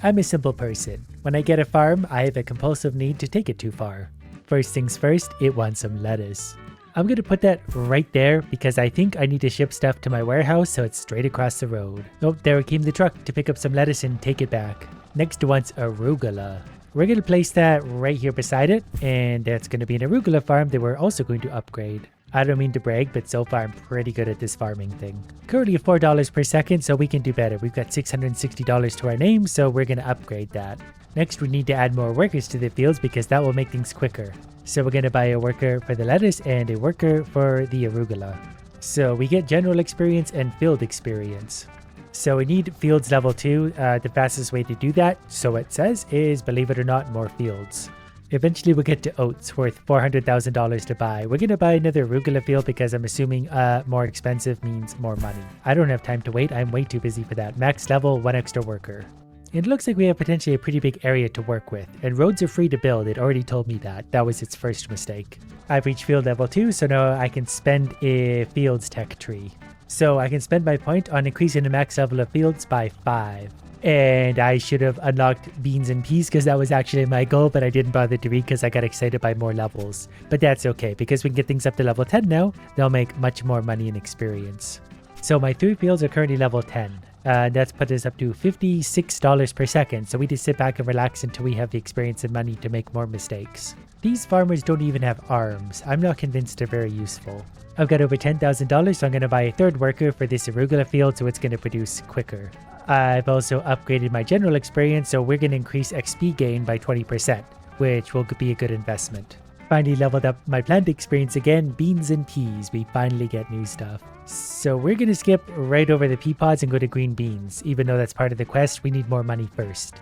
I'm a simple person. When I get a farm, I have a compulsive need to take it too far. First things first, it wants some lettuce. I'm going to put that right there because I think I need to ship stuff to my warehouse, so it's straight across the road. Oh, there came the truck to pick up some lettuce and take it back. Next it wants arugula. We're going to place that right here beside it, and that's going to be an arugula farm that we're also going to upgrade. I don't mean to brag, but so far I'm pretty good at this farming thing. Currently at $4 per second, so we can do better. We've got $660 to our name, so we're going to upgrade that. Next, we need to add more workers to the fields because that will make things quicker. So we're going to buy a worker for the lettuce and a worker for the arugula. So we get general experience and field experience. So we need fields level 2. The fastest way to do that, so it says, is, believe it or not, more fields. Eventually we'll get to oats worth $400,000 to buy. We're going to buy another arugula field because I'm assuming more expensive means more money. I don't have time to wait. I'm way too busy for that. Max level, 1 extra worker. It looks like we have potentially a pretty big area to work with, and roads are free to build. It already told me that. That was its first mistake. I've reached field level 2, so now I can spend a fields tech tree. So I can spend my point on increasing the max level of fields by 5. And I should have unlocked beans and peas because that was actually my goal, but I didn't bother to read because I got excited by more levels. But that's okay, because we can get things up to level 10 now. They'll make much more money and experience. So my 3 fields are currently level 10. That's put us up to $56 per second, so we just sit back and relax until we have the experience and money to make more mistakes. These farmers don't even have arms. I'm not convinced they're very useful. I've got over $10,000, so I'm going to buy a 3rd worker for this arugula field so it's going to produce quicker. I've also upgraded my general experience, so we're going to increase XP gain by 20%, which will be a good investment. Finally leveled up my plant experience again, beans and peas. We finally get new stuff. So we're going to skip right over the pea pods and go to green beans. Even though that's part of the quest, we need more money first.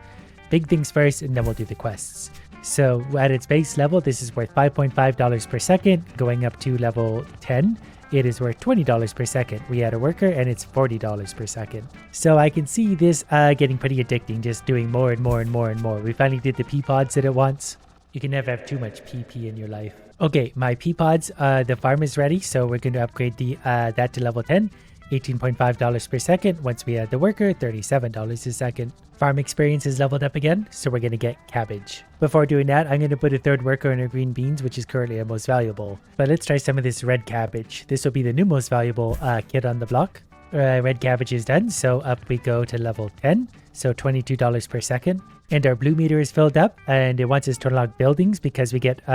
Big things first, and then we'll do the quests. So at its base level, this is worth $5.5 per second. Going up to level 10, it is worth $20 per second. We add a worker and it's $40 per second. So I can see this getting pretty addicting, just doing more and more and more and more. We finally did the pea pods that it wants. You can never have too much PP in your life. Okay, my pea pods, the farm is ready, so we're going to upgrade that to level 10. $18.5 per second. Once we add the worker, $37 a second. Farm experience is leveled up again, so we're going to get cabbage. Before doing that, I'm going to put a 3rd worker in our green beans, which is currently our most valuable. But let's try some of this red cabbage. This will be the new most valuable kit on the block. Red cabbage is done, so up we go to level 10, so $22 per second. And our blue meter is filled up, and it wants us to unlock buildings because we get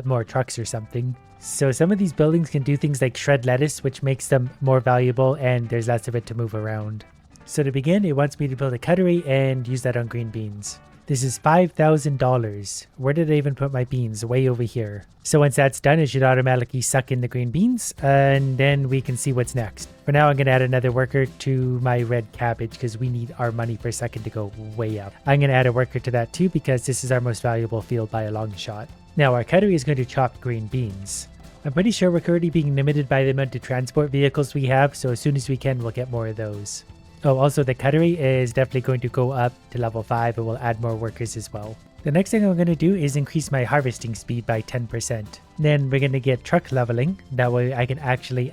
more trucks or something. So some of these buildings can do things like shred lettuce, which makes them more valuable, and there's lots of it to move around. So to begin, it wants me to build a cuttery and use that on green beans. This is $5,000. Where did I even put my beans? Way over here. So once that's done, it should automatically suck in the green beans, and then we can see what's next. For now, I'm going to add another worker to my red cabbage because we need our money per second to go way up. I'm going to add a worker to that too because this is our most valuable field by a long shot. Now our cuttery is going to chop green beans. I'm pretty sure we're currently being limited by the amount of transport vehicles we have, so as soon as we can, we'll get more of those. Oh, also the cuttery is definitely going to go up to level 5 and we'll add more workers as well. The next thing I'm going to do is increase my harvesting speed by 10%. Then we're going to get truck leveling. That way I can actually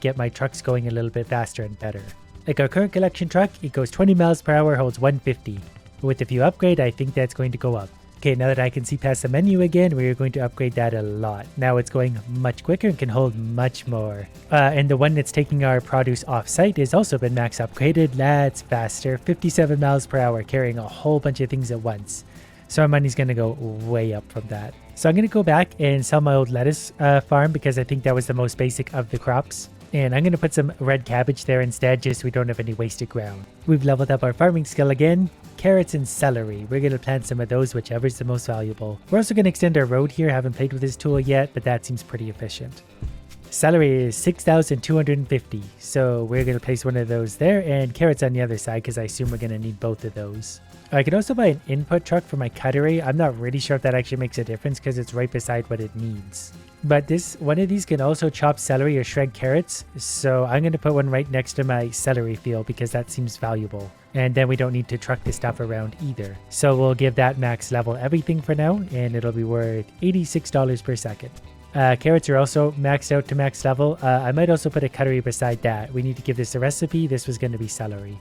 get my trucks going a little bit faster and better. Like our current collection truck, it goes 20 miles per hour, holds 150. With a few upgrade, I think that's going to go up. Okay, now that I can see past the menu again, we're going to upgrade that a lot. Now it's going much quicker and can hold much more. And the one that's taking our produce off-site has also been max upgraded. That's faster, 57 miles per hour, carrying a whole bunch of things at once. So our money's going to go way up from that. So I'm going to go back and sell my old lettuce farm because I think that was the most basic of the crops. And I'm going to put some red cabbage there instead just so we don't have any wasted ground. We've leveled up our farming skill again. Carrots and celery. We're going to plant some of those, whichever's the most valuable. We're also going to extend our road here. Haven't played with this tool yet, but that seems pretty efficient. Celery is 6,250. So we're going to place one of those there and carrots on the other side because I assume we're going to need both of those. I can also buy an input truck for my cuttery. I'm not really sure if that actually makes a difference because it's right beside what it needs. But one of these can also chop celery or shred carrots. So I'm going to put one right next to my celery field because that seems valuable. And then we don't need to truck this stuff around either. So we'll give that max level everything for now, and it'll be worth $86 per second. Carrots are also maxed out to max level. I might also put a cuttery beside that. We need to give this a recipe. This was going to be celery.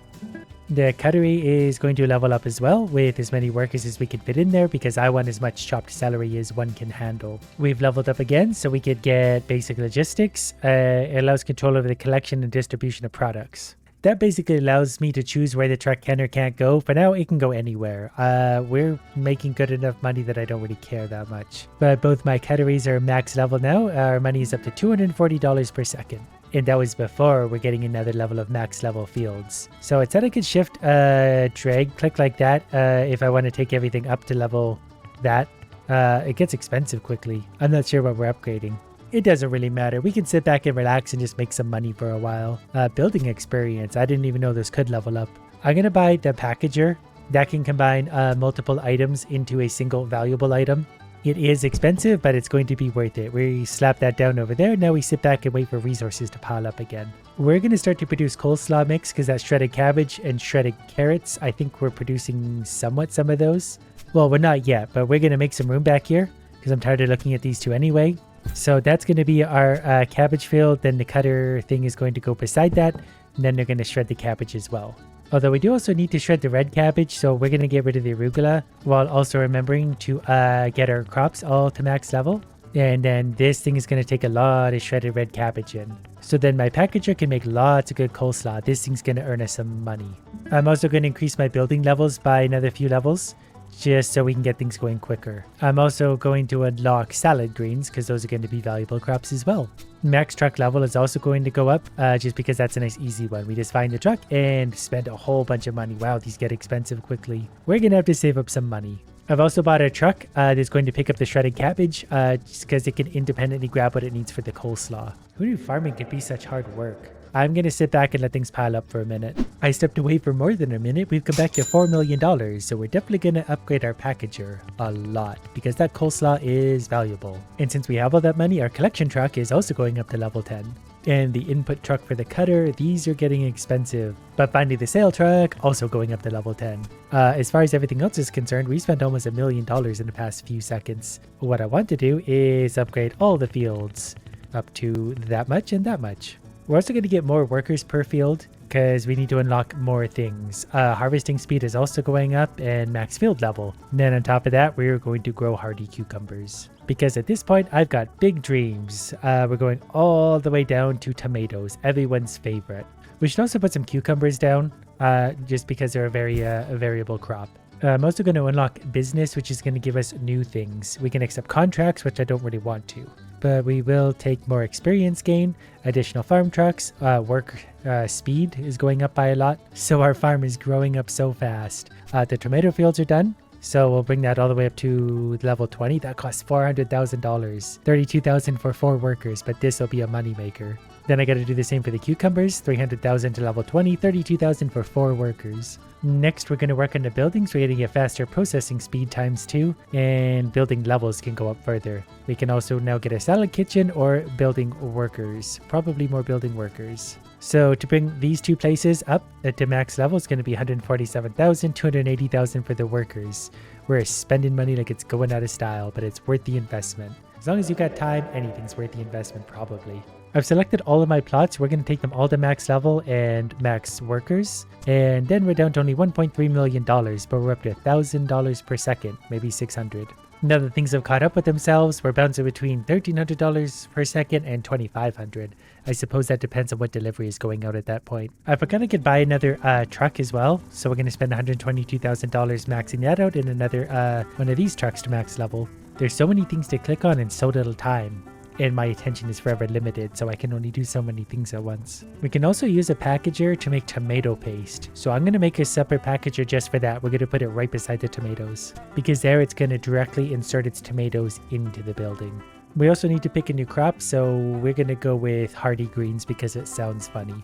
The cutlery is going to level up as well with as many workers as we can fit in there because I want as much chopped celery as one can handle. We've leveled up again so we could get basic logistics. It allows control over the collection and distribution of products. That basically allows me to choose where the truck can or can't go. For now, it can go anywhere. We're making good enough money that I don't really care that much. But both my cutleries are max level now. Our money is up to $240 per second. And that was before we're getting another level of max level fields. So it said I could shift drag click like that if I want to take everything up to level that. It gets expensive quickly. I'm not sure what we're upgrading. It doesn't really matter. We can sit back and relax and just make some money for a while. Building experience. I didn't even know this could level up. I'm going to buy the packager. That can combine multiple items into a single valuable item. It is expensive, but it's going to be worth it. We slap that down over there. Now we sit back and wait for resources to pile up again. We're going to start to produce coleslaw mix because that's shredded cabbage and shredded carrots. I think we're producing somewhat some of those. Well, we're not yet, but we're going to make some room back here because I'm tired of looking at these two anyway. So that's going to be our cabbage field. Then the cutter thing is going to go beside that. And then they're going to shred the cabbage as well. Although we do also need to shred the red cabbage, so we're going to get rid of the arugula while also remembering to get our crops all to max level. And then this thing is going to take a lot of shredded red cabbage in. So then my packager can make lots of good coleslaw. This thing's going to earn us some money. I'm also going to increase my building levels by another few levels, just so we can get things going quicker. I'm also going to unlock salad greens because those are going to be valuable crops as well. Max truck level is also going to go up just because that's a nice easy one. We just find the truck and spend a whole bunch of money. Wow, these get expensive quickly. We're going to have to save up some money. I've also bought a truck that's going to pick up the shredded cabbage just because it can independently grab what it needs for the coleslaw. Who knew farming could be such hard work? I'm going to sit back and let things pile up for a minute. I stepped away for more than a minute. We've come back to $4 million, so we're definitely going to upgrade our packager a lot because that coleslaw is valuable. And since we have all that money, our collection truck is also going up to level 10. And the input truck for the cutter, these are getting expensive. But finally the sale truck, also going up to level 10. As far as everything else is concerned, we spent almost $1 million in the past few seconds. What I want to do is upgrade all the fields up to that much and that much. We're also going to get more workers per field because we need to unlock more things. Harvesting speed is also going up and max field level. And then on top of that, we're going to grow hardy cucumbers. Because at this point, I've got big dreams. We're going all the way down to tomatoes, everyone's favorite. We should also put some cucumbers down just because they're a very variable crop. I'm also going to unlock business, which is going to give us new things. We can accept contracts, which I don't really want to. But we will take more experience gain, additional farm trucks, work speed is going up by a lot. So our farm is growing up so fast. The tomato fields are done. So we'll bring that all the way up to level 20. That costs $400,000, $32,000 for 4 workers, but this will be a moneymaker. Then I got to do the same for the cucumbers, $300,000 to level 20, $32,000 for 4 workers. Next, we're going to work on the buildings. We're going to get faster processing speed ×2, and building levels can go up further. We can also now get a salad kitchen or building workers, probably more building workers. So to bring these two places up to max level, it's going to be $147,000, $280,000 for the workers. We're spending money like it's going out of style, but it's worth the investment. As long as you've got time, anything's worth the investment probably. I've selected all of my plots. We're going to take them all to max level and max workers. And then we're down to only $1.3 million, but we're up to $1,000 per second, maybe $600. Now that things have caught up with themselves, we're bouncing between $1,300 per second and $2,500. I suppose that depends on what delivery is going out at that point. We're going to get buy another truck as well. So we're going to spend $122,000 maxing that out and another one of these trucks to max level. There's so many things to click on in so little time. And my attention is forever limited, so I can only do so many things at once. We can also use a packager to make tomato paste. So I'm going to make a separate packager just for that. We're going to put it right beside the tomatoes, because there it's going to directly insert its tomatoes into the building. We also need to pick a new crop, so we're going to go with hardy greens because it sounds funny.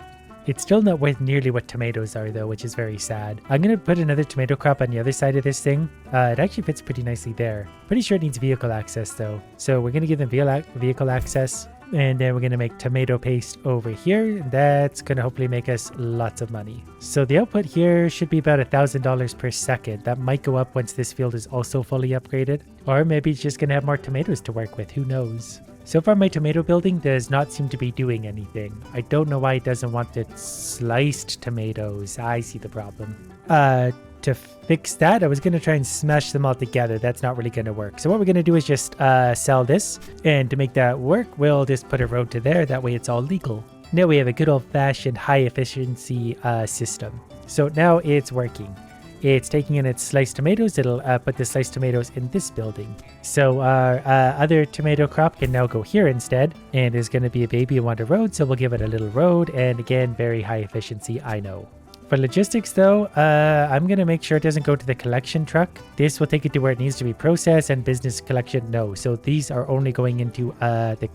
It's still not worth nearly what tomatoes are though, which is very sad. I'm going to put another tomato crop on the other side of this thing. It actually fits pretty nicely there. Pretty sure it needs vehicle access though. So we're going to give them vehicle access. And then we're going to make tomato paste over here. That's going to hopefully make us lots of money. So the output here should be about $1,000 per second. That might go up once this field is also fully upgraded. Or maybe it's just going to have more tomatoes to work with. Who knows? So far my tomato building does not seem to be doing anything. I don't know why it doesn't want the sliced tomatoes. I see the problem. To fix that, I was going to try and smash them all together. That's not really going to work. So what we're going to do is just sell this. And to make that work, we'll just put a road to there. That way it's all legal. Now we have a good old-fashioned high-efficiency system. So now it's working. It's taking in its sliced tomatoes. It'll put the sliced tomatoes in this building. So our other tomato crop can now go here instead. And there's going to be a baby and want a road. So we'll give it a little road. And again, very high efficiency, I know. For logistics though, I'm going to make sure it doesn't go to the collection truck. This will take it to where it needs to be processed, and business collection, no. So these are only going into the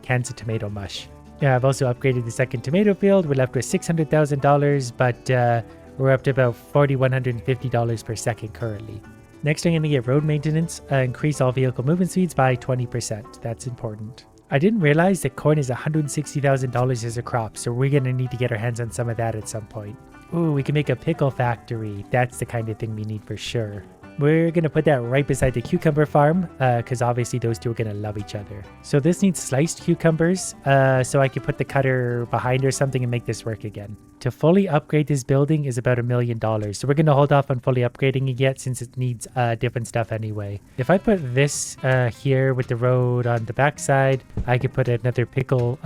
cans of tomato mush. Yeah, I've also upgraded the second tomato field. We're left with $600,000, but we're up to about $4,150 per second currently. Next, I'm going to get road maintenance, increase all vehicle movement speeds by 20%. That's important. I didn't realize that corn is $160,000 as a crop, so we're going to need to get our hands on some of that at some point. Ooh, we can make a pickle factory. That's the kind of thing we need for sure. We're going to put that right beside the cucumber farm, because obviously those two are going to love each other. So this needs sliced cucumbers, so I can put the cutter behind or something and make this work again. To fully upgrade this building is about $1 million, so we're going to hold off on fully upgrading it yet since it needs different stuff anyway. If I put this here with the road on the backside, I could put another pickle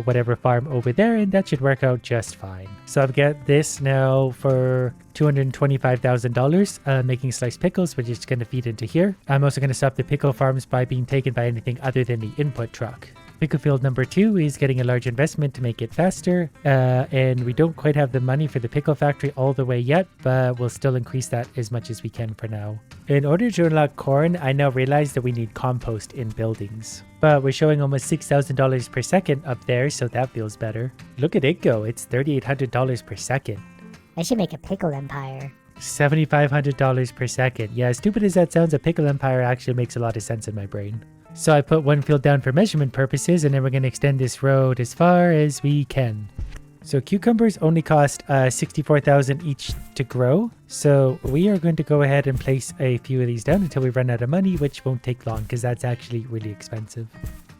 whatever farm over there, and that should work out just fine. So I've got this now for $225,000, making sliced pickles, which is going to feed into here. I'm also going to stop the pickle farms by being taken by anything other than the input truck. Pickle field number 2 is getting a large investment to make it faster, and we don't quite have the money for the pickle factory all the way yet, but we'll still increase that as much as we can for now. In order to unlock corn, I now realize that we need compost in buildings. But we're showing almost $6,000 per second up there, so that feels better. Look at it go, it's $3,800 per second. I should make a pickle empire. $7,500 per second. Yeah, as stupid as that sounds, a pickle empire actually makes a lot of sense in my brain. So I put one field down for measurement purposes, and then we're going to extend this road as far as we can. So cucumbers only cost $64,000 each to grow. So we are going to go ahead and place a few of these down until we run out of money, which won't take long because that's actually really expensive.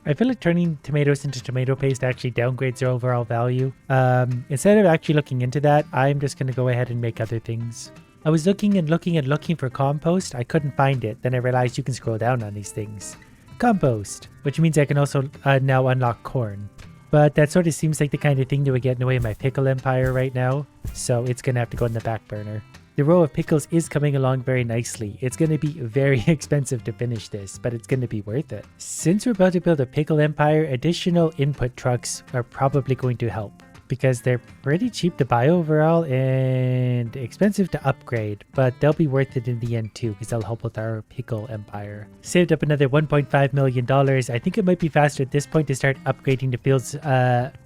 I feel like turning tomatoes into tomato paste actually downgrades their overall value. Instead of actually looking into that, I'm just going to go ahead and make other things. I was looking and looking and looking for compost. I couldn't find it. Then I realized you can scroll down on these things. Compost, which means I can also now unlock corn. But that sort of seems like the kind of thing that would get in the way of my pickle empire right now. So it's going to have to go in the back burner. The row of pickles is coming along very nicely. It's going to be very expensive to finish this, but it's going to be worth it. Since we're about to build a pickle empire, additional input trucks are probably going to help, because they're pretty cheap to buy overall and expensive to upgrade, but they'll be worth it in the end too, because they'll help with our pickle empire. Saved up another $1.5 million. I think it might be faster at this point to start upgrading the fields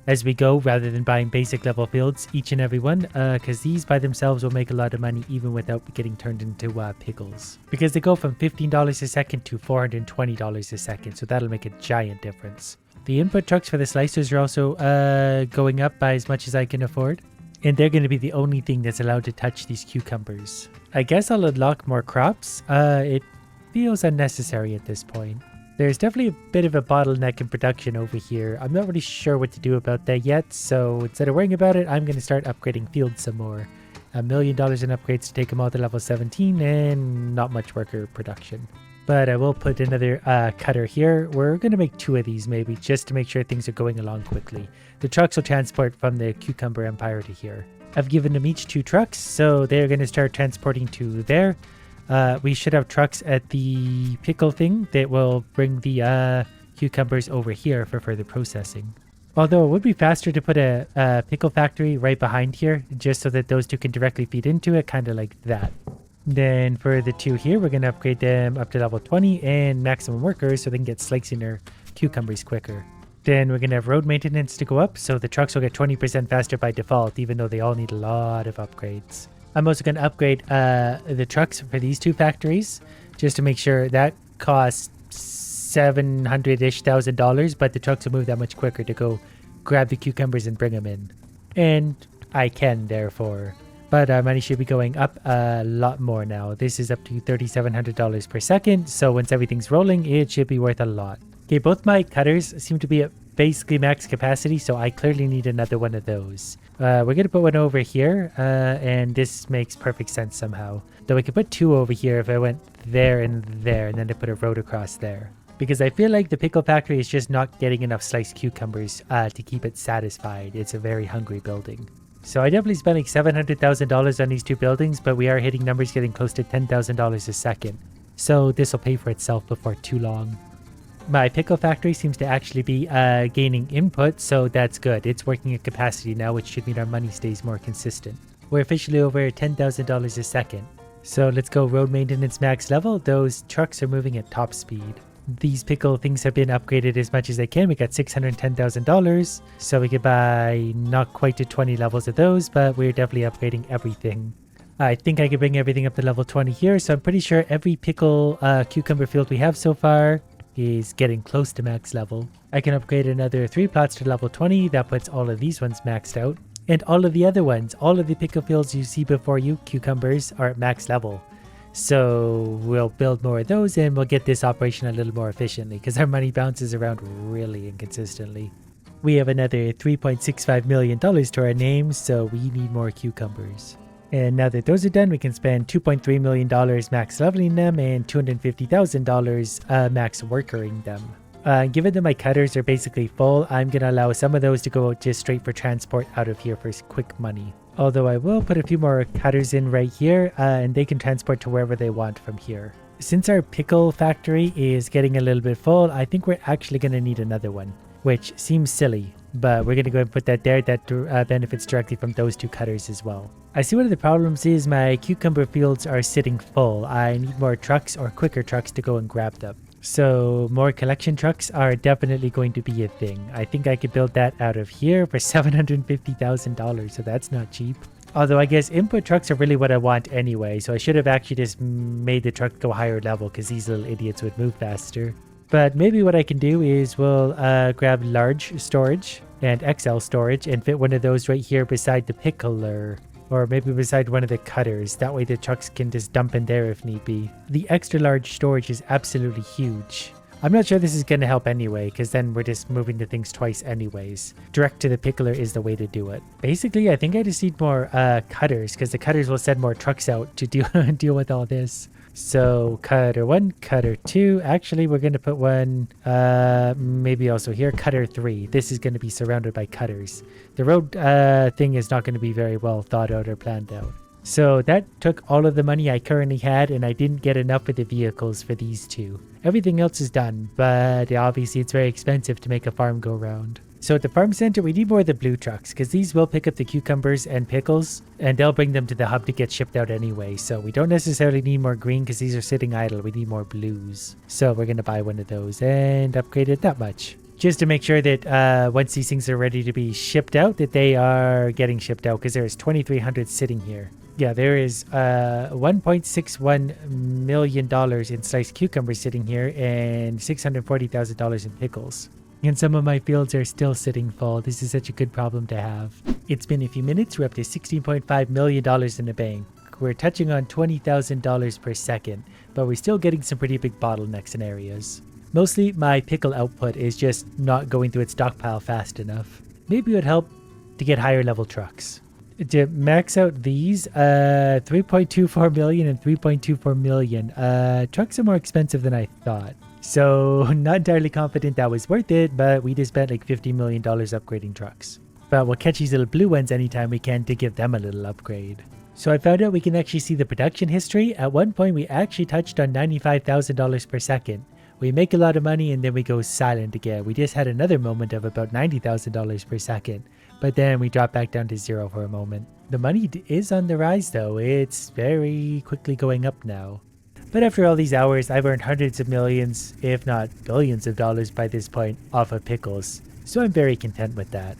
as we go, rather than buying basic level fields, each and every one, because these by themselves will make a lot of money even without getting turned into pickles. Because they go from $15 a second to $420 a second, so that'll make a giant difference. The input trucks for the slicers are also going up by as much as I can afford. And they're going to be the only thing that's allowed to touch these cucumbers. I guess I'll unlock more crops. It feels unnecessary at this point. There's definitely a bit of a bottleneck in production over here. I'm not really sure what to do about that yet. So instead of worrying about it, I'm going to start upgrading fields some more. $1 million in upgrades to take them all to level 17 and not much worker production. But I will put another cutter here. We're going to make 2 of these maybe, just to make sure things are going along quickly. The trucks will transport from the Cucumber Empire to here. I've given them each 2 trucks, so they're going to start transporting to there. We should have trucks at the pickle thing that will bring the cucumbers over here for further processing. Although it would be faster to put a pickle factory right behind here, just so that those 2 can directly feed into it, kind of like that. Then for the 2 here, we're going to upgrade them up to level 20 and maximum workers so they can get slicing their cucumbers quicker. Then we're going to have road maintenance to go up, so the trucks will get 20% faster by default, even though they all need a lot of upgrades. I'm also going to upgrade the trucks for these 2 factories, just to make sure that costs $700-ish thousand, but the trucks will move that much quicker to go grab the cucumbers and bring them in. And I can, therefore. But our money should be going up a lot more now. This is up to $3,700 per second, so once everything's rolling, it should be worth a lot. Okay, both my cutters seem to be at basically max capacity, so I clearly need another one of those. We're going to put one over here, and this makes perfect sense somehow. Though we could put two over here if I went there, and then I put a road across there. Because I feel like the pickle factory is just not getting enough sliced cucumbers to keep it satisfied. It's a very hungry building. So I definitely spent like $700,000 on these two buildings, but we are hitting numbers getting close to $10,000 a second. So this will pay for itself before too long. My pickle factory seems to actually be gaining input, so that's good. It's working at capacity now, which should mean our money stays more consistent. We're officially over $10,000 a second. So let's go road maintenance max level. Those trucks are moving at top speed. These pickle things have been upgraded as much as they can. We got $610,000, so we could buy not quite to 20 levels of those, but we're definitely upgrading everything. I think I could bring everything up to level 20 here, so I'm pretty sure every pickle cucumber field we have so far is getting close to max level. I can upgrade another 3 plots to level 20. That puts all of these ones maxed out. And all of the other ones, all of the pickle fields you see before you, cucumbers, are at max level. So we'll build more of those and we'll get this operation a little more efficiently because our money bounces around really inconsistently. We have another $3.65 million to our name, so we need more cucumbers. And now that those are done, we can spend $2.3 million max leveling them and $250,000 max workering them. Given that my cutters are basically full, I'm going to allow some of those to go just straight for transport out of here for quick money. Although I will put a few more cutters in right here, and they can transport to wherever they want from here. Since our pickle factory is getting a little bit full, I think we're actually going to need another one, which seems silly, but we're going to go and put that there. That benefits directly from those two cutters as well. I see one of the problems is my cucumber fields are sitting full. I need more trucks or quicker trucks to go and grab them. So more collection trucks are definitely going to be a thing. I think I could build that out of here for $750,000, so that's not cheap. Although I guess input trucks are really what I want anyway, so I should have actually just made the truck go higher level because these little idiots would move faster. But maybe what I can do is we'll grab large storage and XL storage and fit one of those right here beside the pickler. Or maybe beside one of the cutters. That way the trucks can just dump in there if need be. The extra large storage is absolutely huge. I'm not sure this is going to help anyway, because then we're just moving the things twice anyways. Direct to the pickler is the way to do it. Basically, I think I just need more cutters, because the cutters will send more trucks out to deal with all this. So cutter 1, cutter 2. Actually, we're going to put one maybe also here. Cutter 3. This is going to be surrounded by cutters. The road thing is not going to be very well thought out or planned out. So that took all of the money I currently had, and I didn't get enough of the vehicles for these two. Everything else is done, but obviously it's very expensive to make a farm go round. So at the farm center, we need more of the blue trucks because these will pick up the cucumbers and pickles and they'll bring them to the hub to get shipped out anyway. So we don't necessarily need more green because these are sitting idle. We need more blues. So we're going to buy one of those and upgrade it that much. Just to make sure that once these things are ready to be shipped out, that they are getting shipped out because there's 2,300 sitting here. Yeah, there is $1.61 million in sliced cucumbers sitting here and $640,000 in pickles. And some of my fields are still sitting full. This is such a good problem to have. It's been a few minutes. We're up to $16.5 million in the bank. We're touching on $20,000 per second, but we're still getting some pretty big bottlenecks in areas. Mostly my pickle output is just not going through its stockpile fast enough. Maybe it would help to get higher level trucks. To max out these, 3.24 million and 3.24 million. Trucks are more expensive than I thought. So not entirely confident that was worth it, but we just spent like $50 million upgrading trucks. But we'll catch these little blue ones anytime we can to give them a little upgrade. So I found out we can actually see the production history. At one point we actually touched on $95,000 per second. We make a lot of money and then we go silent again. We just had another moment of about $90,000 per second. But then we drop back down to zero for a moment. The money is on the rise though. It's very quickly going up now. But after all these hours, I've earned hundreds of millions, if not billions of dollars by this point, off of pickles. So I'm very content with that.